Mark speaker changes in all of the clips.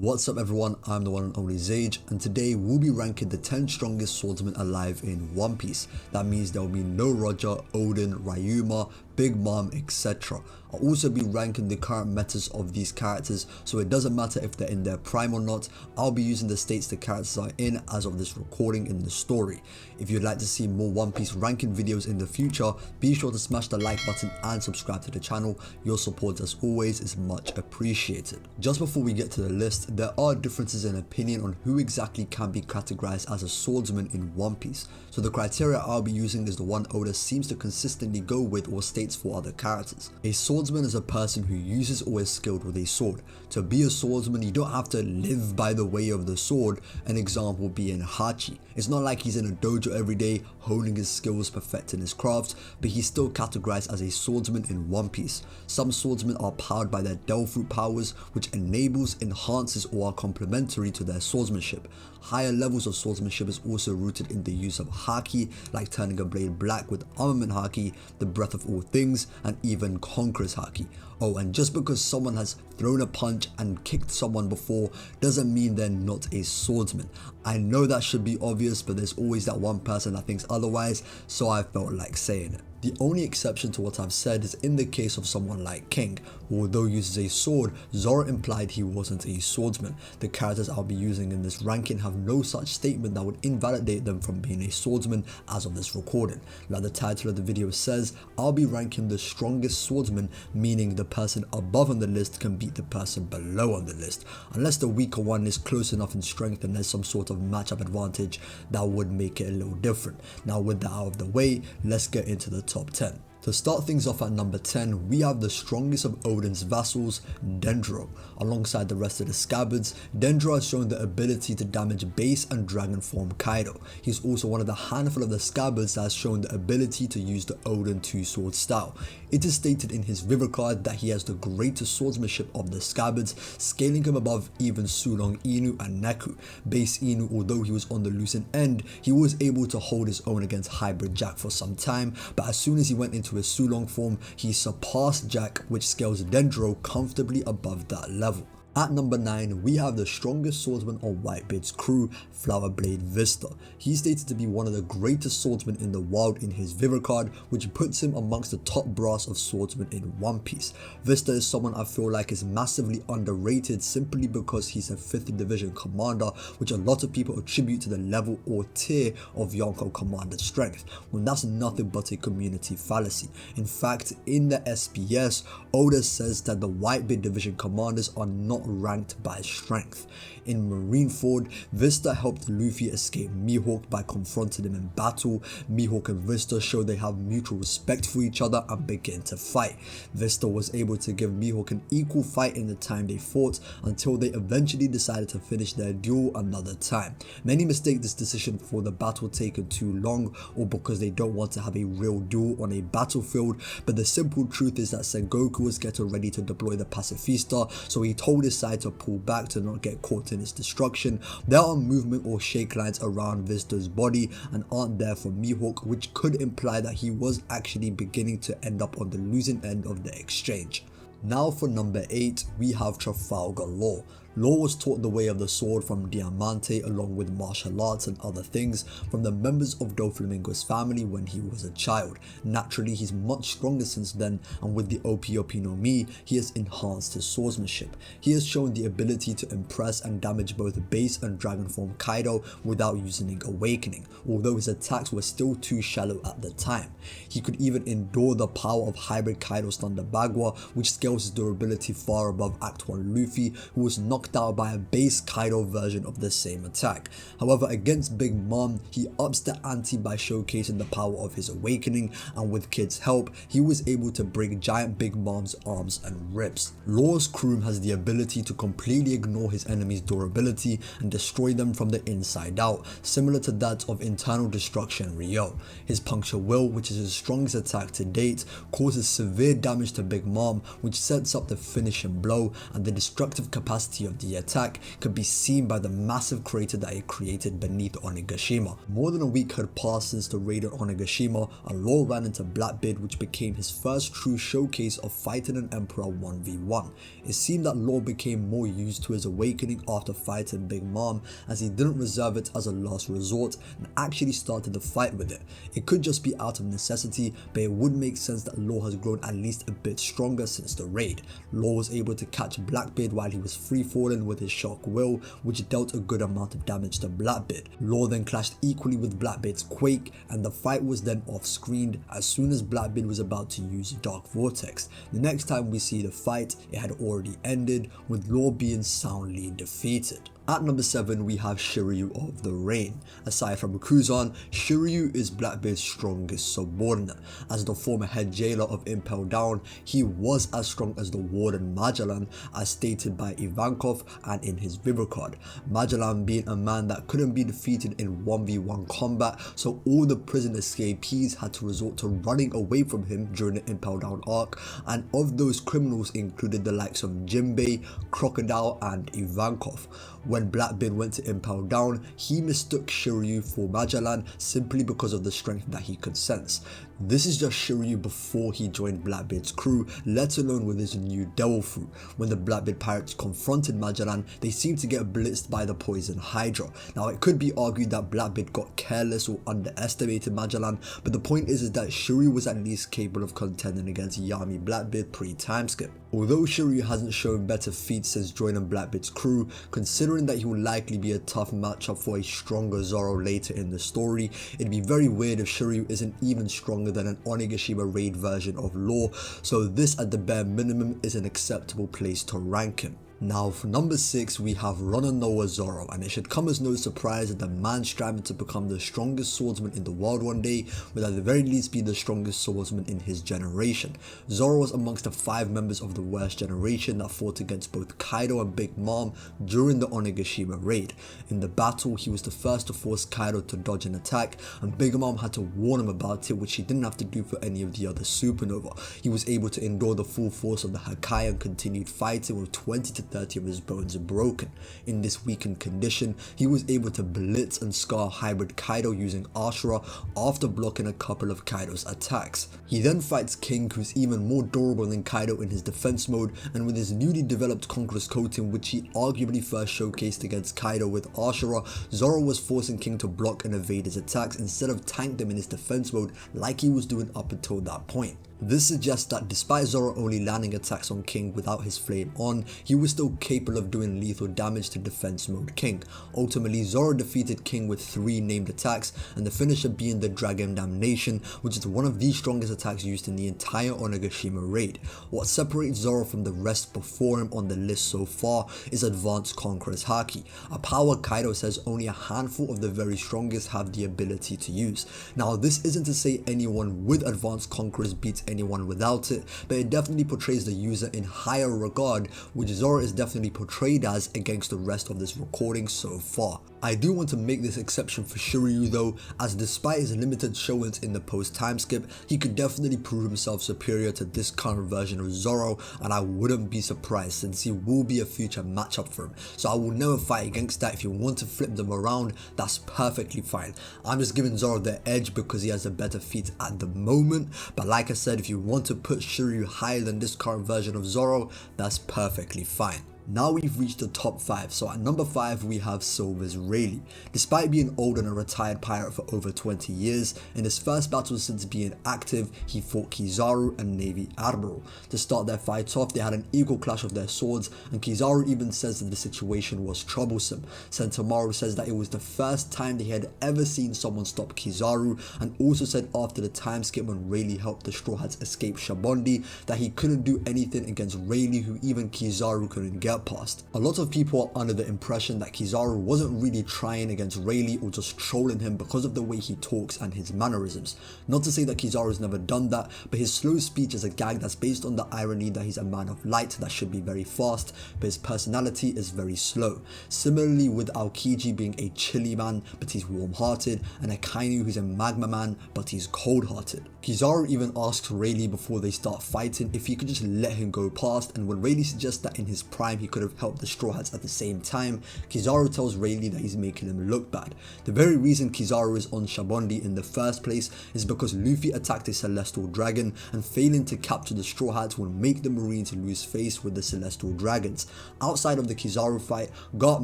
Speaker 1: What's up everyone, I'm the one and only Zage, and today we'll be ranking the 10 strongest swordsmen alive in One Piece. That means there will be no Roger, Odin, Ryuma, Big Mom, etc. I'll also be ranking the current metas of these characters, so it doesn't matter if they're in their prime or not. I'll be using the states the characters are in as of this recording in the story. If you'd like to see more One Piece ranking videos in the future, be sure to smash the like button and subscribe to the channel. Your support as always is much appreciated. Just before we get to the list, there are differences in opinion on who exactly can be categorized as a swordsman in One Piece. So the criteria I'll be using is the one Oda seems to consistently go with or states for other characters. A swordsman is a person who uses or is skilled with a sword. To be a swordsman, you don't have to live by the way of the sword, an example being Hachi. It's not like he's in a dojo every day honing his skills, perfecting his craft, but he's still categorized as a swordsman in One Piece. Some swordsmen are powered by their Devil Fruit powers, which enables, enhances or are complementary to their swordsmanship. Higher levels of swordsmanship is also rooted in the use of haki, like turning a blade black with armament haki, the breath of all things, and even conqueror's haki. Oh, and just because someone has thrown a punch and kicked someone before doesn't mean they're not a swordsman. I know that should be obvious, but there's always that one person that thinks otherwise, so I felt like saying it. The only exception to what I've said is in the case of someone like King, who although uses a sword, Zoro implied he wasn't a swordsman. The characters I'll be using in this ranking have no such statement that would invalidate them from being a swordsman as of this recording. Like the title of the video says, I'll be ranking the strongest swordsman, meaning the person above on the list can beat the person below on the list, unless the weaker one is close enough in strength and there's some sort of matchup advantage that would make it a little different. Now with that out of the way, let's get into the top 10. To start things off at number 10, we have the strongest of Odin's vassals, Dendro. Alongside the rest of the scabbards, Dendro has shown the ability to damage base and dragon form Kaido. He's also one of the handful of the scabbards that has shown the ability to use the Odin two-sword style. It is stated in his River card that he has the greatest swordsmanship of the scabbards, scaling him above even Sulong Inu and Neku. Base Inu, although he was on the losing end, he was able to hold his own against Hybrid Jack for some time, but as soon as he went into his Sulong form, he surpassed Jack, which scales Dendro comfortably above that level. At number 9, we have the strongest swordsman on Whitebeard's crew, Flower Blade Vista. He's stated to be one of the greatest swordsmen in the world in his Viver card, which puts him amongst the top brass of swordsmen in One Piece. Vista is someone I feel like is massively underrated simply because he's a 5th division commander, which a lot of people attribute to the level or tier of Yonko commander strength, when that's nothing but a community fallacy. In fact, in the SBS, Oda says that the Whitebeard division commanders are not ranked by strength. In Marineford, Vista helped Luffy escape Mihawk by confronting him in battle. Mihawk and Vista show they have mutual respect for each other and begin to fight. Vista was able to give Mihawk an equal fight in the time they fought until they eventually decided to finish their duel another time. Many mistake this decision for the battle taking too long or because they don't want to have a real duel on a battlefield, but the simple truth is that Sengoku was getting ready to deploy the Pacifista, so he told his side to pull back to not get caught in its destruction. There are movement or shake lines around Vista's body and aren't there for Mihawk, which could imply that he was actually beginning to end up on the losing end of the exchange. Now for number 8, we have Trafalgar Law. Law was taught the way of the sword from Diamante along with martial arts and other things from the members of Doflamingo's family when he was a child. Naturally, he's much stronger since then, and with the Opi no Mi, he has enhanced his swordsmanship. He has shown the ability to impress and damage both base and dragon form Kaido without using Awakening, although his attacks were still too shallow at the time. He could even endure the power of hybrid Kaido's Thunder Bagua, which scales his durability far above Act 1 Luffy, who was knocked out by a base Kaido version of the same attack. However, against Big Mom, he ups the ante by showcasing the power of his Awakening, and with Kid's help, he was able to break giant Big Mom's arms and ribs. Law's Kroom has the ability to completely ignore his enemy's durability and destroy them from the inside out, similar to that of Internal Destruction Ryo. His Puncture Will, which is his strongest attack to date, causes severe damage to Big Mom, which sets up the finishing blow, and the destructive capacity of of the attack could be seen by the massive crater that it created beneath Onigashima. More than a week had passed since the raid on Onigashima, and Law ran into Blackbeard, which became his first true showcase of fighting an Emperor 1v1. It seemed that Law became more used to his awakening after fighting Big Mom, as he didn't reserve it as a last resort and actually started the fight with it. It could just be out of necessity, but it would make sense that Law has grown at least a bit stronger since the raid. Law was able to catch Blackbeard while he was free falling with his shock will, which dealt a good amount of damage to Blackbeard. Law then clashed equally with Blackbeard's Quake, and the fight was then off-screened as soon as Blackbeard was about to use Dark Vortex. The next time we see the fight, it had already ended, with Law being soundly defeated. At number 7, we have Shiryu of the Rain. Aside from Kuzan, Shiryu is Blackbeard's strongest subordinate. As the former head jailer of Impel Down, he was as strong as the warden Magellan, as stated by Ivankov and in his Vivo card. Magellan being a man that couldn't be defeated in 1v1 combat, so all the prison escapees had to resort to running away from him during the Impel Down arc, and of those criminals included the likes of Jinbei, Crocodile and Ivankov. When Blackbeard went to Impel Down, he mistook Shiryu for Magellan simply because of the strength that he could sense. This is just Shiryu before he joined Blackbeard's crew, let alone with his new devil fruit. When the Blackbeard pirates confronted Magellan, they seemed to get blitzed by the poison Hydra. Now it could be argued that Blackbeard got careless or underestimated Magellan, but the point is that Shiryu was at least capable of contending against Yami Blackbeard pre-timeskip. Although Shiryu hasn't shown better feats since joining Blackbeard's crew, considering that he will likely be a tough matchup for a stronger Zoro later in the story, it'd be very weird if Shiryu isn't even stronger than an Onigashima raid version of Law, so this at the bare minimum is an acceptable place to rank him. Now for number 6, we have Ronanoa Zoro, and it should come as no surprise that the man striving to become the strongest swordsman in the world one day would at the very least be the strongest swordsman in his generation. Zoro was amongst the 5 members of the worst generation that fought against both Kaido and Big Mom during the Onigashima raid. In the battle, he was the first to force Kaido to dodge an attack, and Big Mom had to warn him about it, which he didn't have to do for any of the other supernova. He was able to endure the full force of the Hakai and continued fighting with 20 to 30 of his bones broken. In this weakened condition, he was able to blitz and scar hybrid Kaido using Ashura after blocking a couple of Kaido's attacks. He then fights King, who's even more durable than Kaido in his defense mode, and with his newly developed Conqueror's Coating, which he arguably first showcased against Kaido with Ashura, Zoro was forcing King to block and evade his attacks instead of tank them in his defense mode like he was doing up until that point. This suggests that despite Zoro only landing attacks on King without his flame on, he was still capable of doing lethal damage to defense mode King. Ultimately, Zoro defeated King with 3 named attacks, and the finisher being the Dragon Damnation, which is one of the strongest attacks used in the entire Onigashima raid. What separates Zoro from the rest before him on the list so far is Advanced Conqueror's Haki, a power Kaido says only a handful of the very strongest have the ability to use. Now this isn't to say anyone with Advanced Conquerors beats anyone without it, but it definitely portrays the user in higher regard, which Zoro is definitely portrayed as against the rest of this recording so far. I do want to make this exception for Shiryu though, as despite his limited showings in the post time skip, he could definitely prove himself superior to this current version of Zoro, and I wouldn't be surprised since he will be a future matchup for him. So I will never fight against that. If you want to flip them around, that's perfectly fine. I'm just giving Zoro the edge because he has a better feat at the moment, but like I said, if you want to put Shiryu higher than this current version of Zoro, that's perfectly fine. Now we've reached the top 5, so at number 5 we have Silver's Rayleigh. Despite being old and a retired pirate for over 20 years, in his first battle since being active, he fought Kizaru, a Navy Admiral. To start their fight off, they had an equal clash of their swords, and Kizaru even says that the situation was troublesome. Sentomaru says that it was the first time that he had ever seen someone stop Kizaru, and also said after the time skip when Rayleigh helped the Straw Hats escape Shabondi that he couldn't do anything against Rayleigh, who even Kizaru couldn't get past. A lot of people are under the impression that Kizaru wasn't really trying against Rayleigh or just trolling him because of the way he talks and his mannerisms. Not to say that Kizaru's never done that, but his slow speech is a gag that's based on the irony that he's a man of light that should be very fast, but his personality is very slow. Similarly with Aokiji being a chilly man, but he's warm-hearted, and Akainu who's a magma man, but he's cold-hearted. Kizaru even asks Rayleigh before they start fighting if he could just let him go past, and when Rayleigh suggests that in his prime he could have helped the Straw Hats at the same time, Kizaru tells Rayleigh that he's making him look bad. The very reason Kizaru is on Shabondi in the first place is because Luffy attacked a Celestial Dragon, and failing to capture the Straw Hats will make the Marines lose face with the Celestial Dragons. Outside of the Kizaru fight, Garp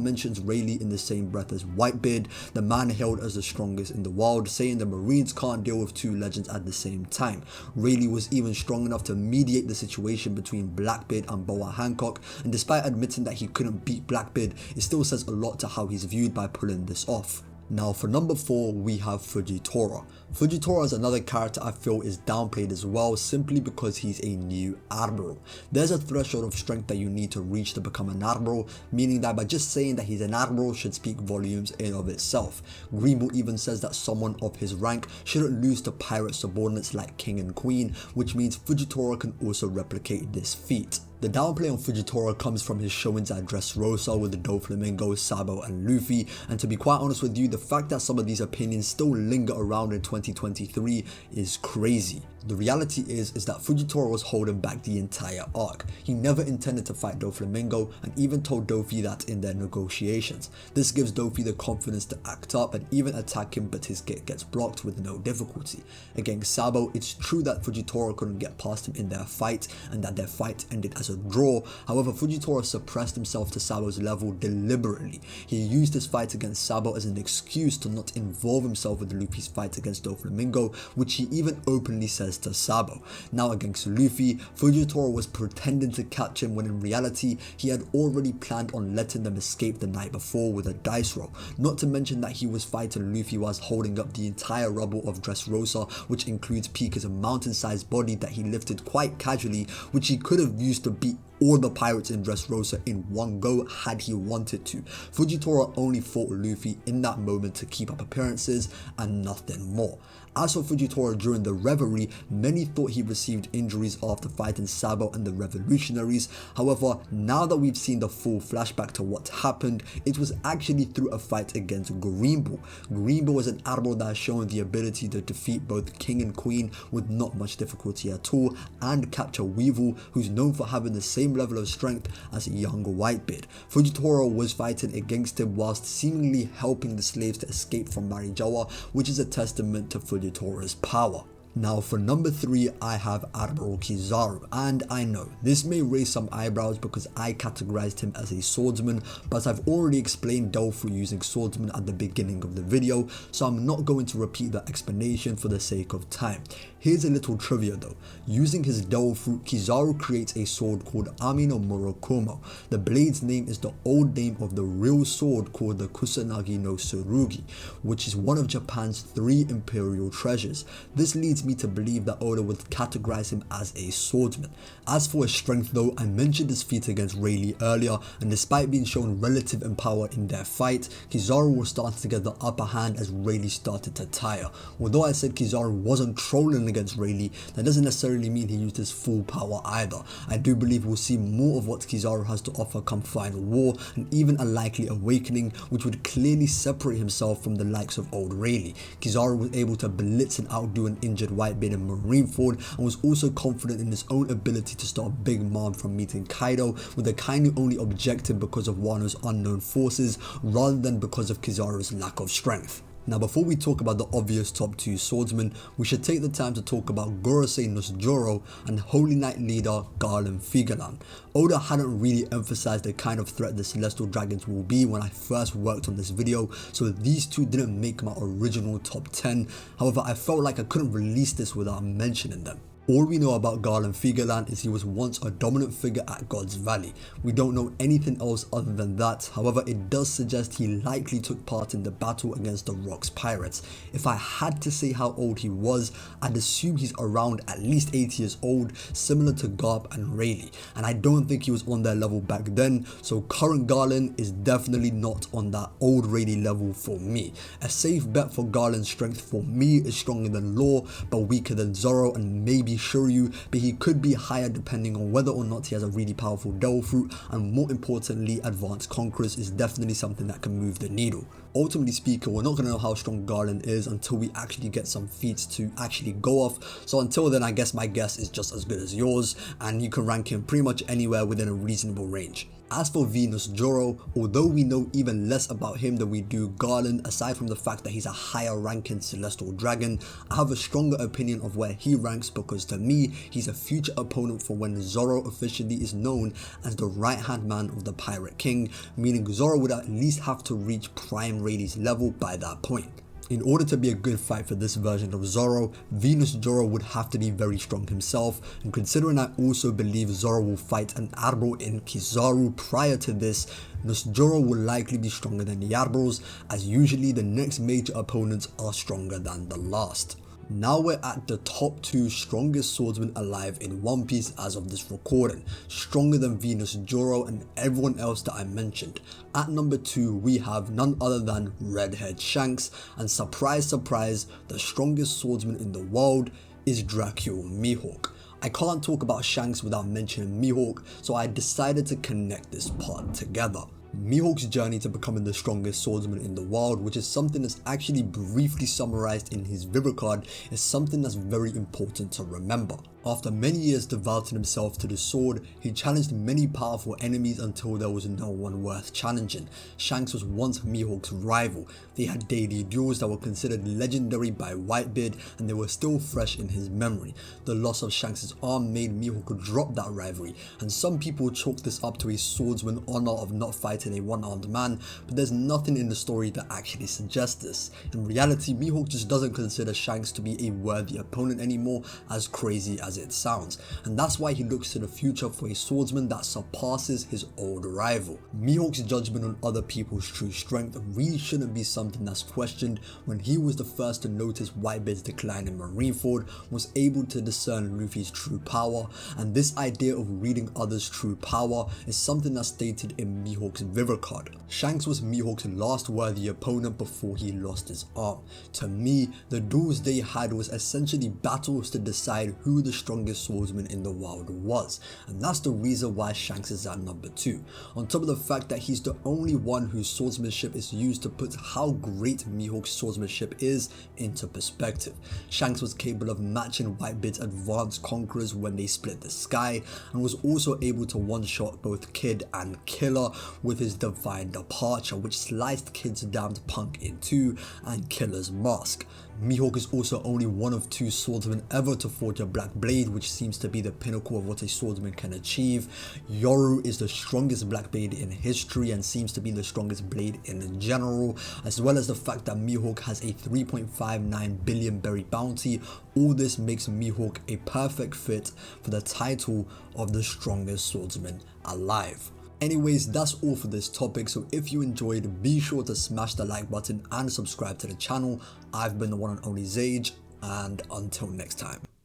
Speaker 1: mentions Rayleigh in the same breath as Whitebeard, the man hailed as the strongest in the world, saying the Marines can't deal with two legends at the same time. Rayleigh was even strong enough to mediate the situation between Blackbeard and Boa Hancock, and despite admitting that he couldn't beat Blackbeard, it still says a lot to how he's viewed by pulling this off. Now for number 4, we have Fujitora. Fujitora is another character I feel is downplayed as well, simply because he's a new admiral. There's a threshold of strength that you need to reach to become an admiral, meaning that by just saying that he's an admiral should speak volumes in of itself. Greenbull even says that someone of his rank shouldn't lose to pirate subordinates like King and Queen, which means Fujitora can also replicate this feat. The downplay on Fujitora comes from his showings at Dressrosa with the Doflamingo, Sabo and Luffy, and to be quite honest with you, the fact that some of these opinions still linger around in 2023 is crazy. The reality is that Fujitora was holding back the entire arc. He never intended to fight Doflamingo and even told Dofi that in their negotiations. This gives Dofi the confidence to act up and even attack him, but his kick gets blocked with no difficulty. Against Sabo, it's true that Fujitora couldn't get past him in their fight and that their fight ended as a draw. However, Fujitora suppressed himself to Sabo's level deliberately. He used his fight against Sabo as an excuse to not involve himself with Luffy's fight against Doflamingo, which he even openly says to Sabo. Now against Luffy, Fujitora was pretending to catch him when in reality he had already planned on letting them escape the night before with a dice roll. Not to mention that he was fighting Luffy whilst holding up the entire rubble of Dressrosa, which includes Pika's mountain-sized body that he lifted quite casually, which he could have used to beat all the pirates in Dressrosa in one go had he wanted to. Fujitora only fought Luffy in that moment to keep up appearances and nothing more. As for Fujitora during the reverie, many thought he received injuries after fighting Sabo and the revolutionaries. However, now that we've seen the full flashback to what happened, it was actually through a fight against Greenbull. Greenbull was an admiral that has shown the ability to defeat both King and Queen with not much difficulty at all, and capture Weevil, who's known for having the same level of strength as a young Whitebeard. Fujitora was fighting against him whilst seemingly helping the slaves to escape from Marijawa, which is a testament to Fujitora's power. Now for number 3, I have Admiral Kizaru, and I know this may raise some eyebrows because I categorized him as a swordsman, but I've already explained Delphi using swordsman at the beginning of the video, so I'm not going to repeat that explanation for the sake of time. Here's a little trivia though. Using his devil fruit, Kizaru creates a sword called Ami no Murakumo. The blade's name is the old name of the real sword called the Kusanagi no Tsurugi, which is one of Japan's 3 imperial treasures. This leads me to believe that Oda would categorize him as a swordsman. As for his strength though, I mentioned his feat against Rayleigh earlier, and despite being shown relative in power in their fight, Kizaru was starting to get the upper hand as Rayleigh started to tire. Although I said Kizaru wasn't trolling against Rayleigh, that doesn't necessarily mean he used his full power either. I do believe we'll see more of what Kizaru has to offer come Final War, and even a likely awakening, which would clearly separate himself from the likes of old Rayleigh. Kizaru was able to blitz and outdo an injured Whitebeard in Marineford, and was also confident in his own ability to stop Big Mom from meeting Kaido, with the Kainu only objected because of Wano's unknown forces rather than because of Kizaru's lack of strength. Now before we talk about the obvious top 2 swordsmen, we should take the time to talk about Gorosei Nosujoro and Holy Knight leader Garland Figalan. Oda hadn't really emphasized the kind of threat the Celestial Dragons will be when I first worked on this video, so these two didn't make my original top 10, however I felt like I couldn't release this without mentioning them. All we know about Garland Figalan is he was once a dominant figure at God's Valley. We don't know anything else other than that, however it does suggest he likely took part in the battle against the Rocks pirates. If I had to say how old he was, I'd assume he's around at least 80 years old, similar to Garp and Rayleigh, and I don't think he was on their level back then, so current Garland is definitely not on that old Rayleigh level for me. A safe bet for Garland's strength for me is stronger than Law, but weaker than Zoro and maybe Shiryu, but he could be higher depending on whether or not he has a really powerful devil fruit, and more importantly, advanced conquerors is definitely something that can move the needle. Ultimately speaking, we're not going to know how strong Garland is until we actually get some feats to actually go off, so until then I guess my guess is just as good as yours, and you can rank him pretty much anywhere within a reasonable range. As for Venus Zoro, although we know even less about him than we do Garland, aside from the fact that he's a higher ranking celestial dragon, I have a stronger opinion of where he ranks because to me, he's a future opponent for when Zoro officially is known as the right hand man of the Pirate King, meaning Zoro would at least have to reach Prime Rayleigh's level by that point. In order to be a good fight for this version of Zoro, Venus Zoro would have to be very strong himself, and considering I also believe Zoro will fight an Admiral in Kizaru prior to this, Zoro will likely be stronger than the Admirals, as usually the next major opponents are stronger than the last. Now we're at the top 2 strongest swordsmen alive in One Piece as of this recording, stronger than Venus Zoro and everyone else that I mentioned. At number 2 we have none other than Redhead Shanks, and surprise surprise, the strongest swordsman in the world is Dracula Mihawk. I can't talk about Shanks without mentioning Mihawk, so I decided to connect this part together. Mihawk's journey to becoming the strongest swordsman in the world, which is something that's actually briefly summarized in his Vivid card, is something that's very important to remember. After many years devoting himself to the sword, he challenged many powerful enemies until there was no one worth challenging. Shanks was once Mihawk's rival. They had daily duels that were considered legendary by Whitebeard, and they were still fresh in his memory. The loss of Shanks' arm made Mihawk drop that rivalry, and some people chalk this up to a swordsman honor of not fighting a one-armed man, but there's nothing in the story that actually suggests this. In reality, Mihawk just doesn't consider Shanks to be a worthy opponent anymore, as crazy as it sounds, and that's why he looks to the future for a swordsman that surpasses his old rival. Mihawk's judgment on other people's true strength really shouldn't be something that's questioned when he was the first to notice Whitebeard's decline in Marineford, was able to discern Luffy's true power, and this idea of reading others' true power is something that's stated in Mihawk's Vivid card. Shanks was Mihawk's last worthy opponent before he lost his arm. To me, the duels they had was essentially battles to decide who the strongest swordsman in the world was, and that's the reason why Shanks is at number 2, on top of the fact that he's the only one whose swordsmanship is used to put how great Mihawk's swordsmanship is into perspective. Shanks was capable of matching Whitebeard's advanced conquerors when they split the sky, and was also able to one-shot both Kid and Killer with his divine departure, which sliced Kid's damned punk in two, and Killer's mask. Mihawk is also only one of 2 swordsmen ever to forge a black blade, which seems to be the pinnacle of what a swordsman can achieve. Yoru is the strongest black blade in history and seems to be the strongest blade in general, as well as the fact that Mihawk has a 3.59 billion berry bounty. All this makes Mihawk a perfect fit for the title of the strongest swordsman alive. Anyways, that's all for this topic, so if you enjoyed, be sure to smash the like button and subscribe to the channel. I've been the one and only Sage, and until next time.